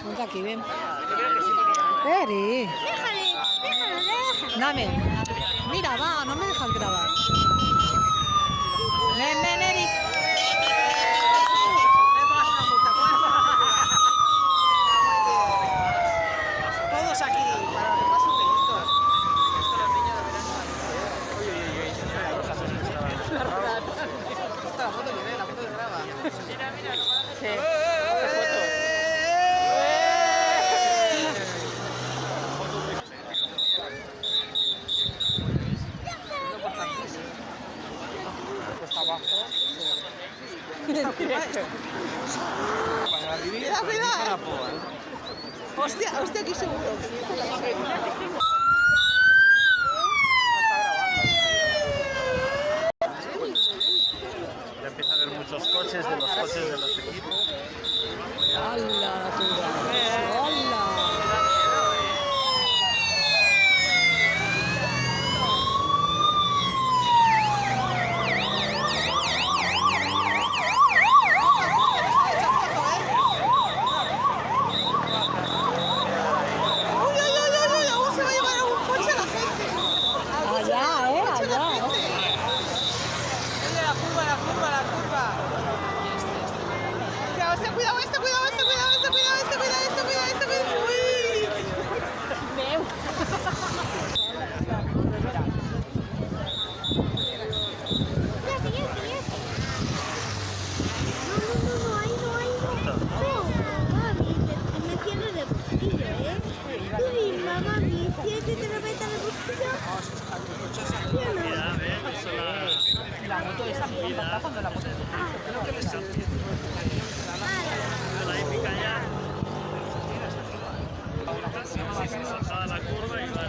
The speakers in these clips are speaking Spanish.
Ponte aquí, ven. Eri. Déjalo. Dame. Mira, va, no me dejas grabar. Ven, Eri. Todos aquí, para que pase un minuto. Esto los niños deberán saber. La rata. Esta la foto que ve, la foto que graba. Mira, Está abajo. Cuidado. Hostia, aquí seguro. Ya empieza a haber muchos coches de los coches de los equipos. ¡Hala, ¡Hala! La moto esa me encanta cuando la moto creo que le sale. La hípica ya. Saltada la curva y la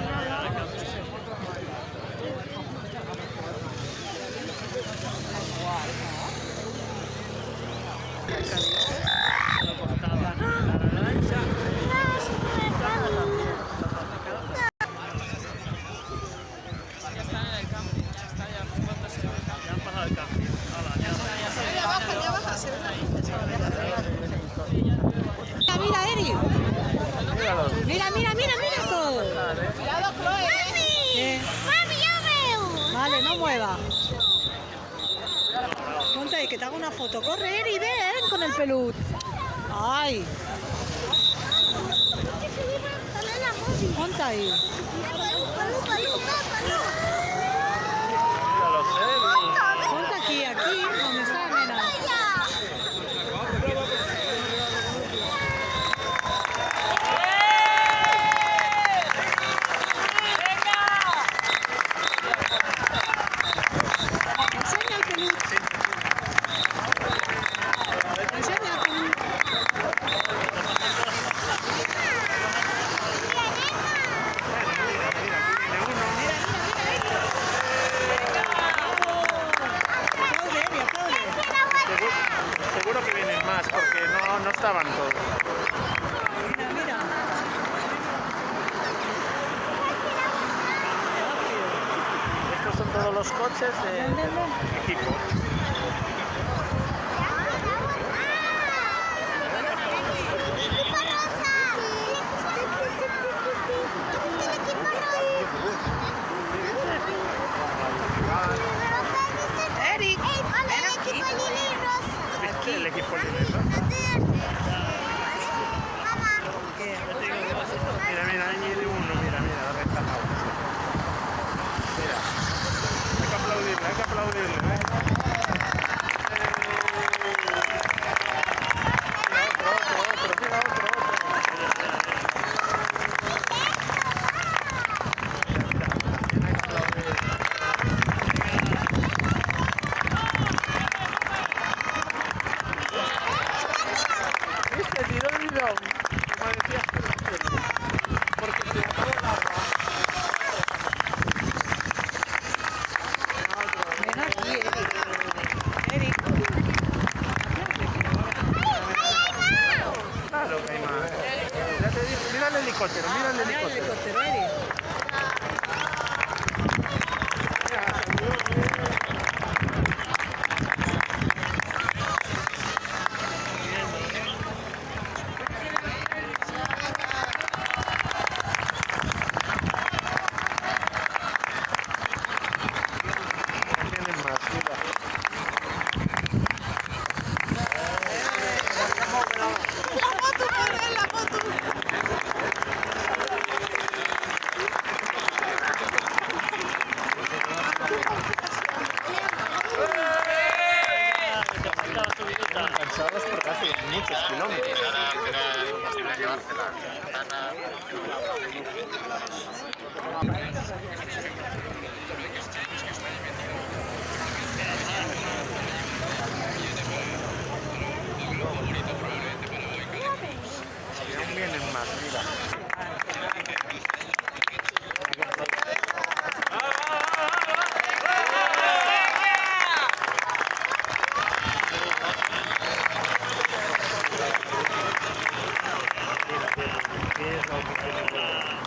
Mira, Eri. Mira todo. Cuidado, Chloe. Mami, yo veo. Vale, no mueva. Ponte ahí, que te hago una foto. Corre, Eri, ven con el pelud. Ay. Ponte ahí. Ponte aquí, donde está la nena. Enseña el pelud. Enseña el pelud. Seguro que vienen más porque no estaban todos. Mira. Estos son todos los coches de equipo. Eric, ¿Viste el equipo libre? Mira, ahí viene uno, mira, la ventaja. Mira, hay que aplaudirle, Otro. ¿Viste? Tiró el bidón. Como decías tú, porque se acabó el agua. ven aquí, Eric. Claro que hay más. Ya te digo, mira el helicóptero, Mira el helicóptero, Eric. muchos kilómetros. Aún vienen más, mira. ¿Qué es la oportunidad?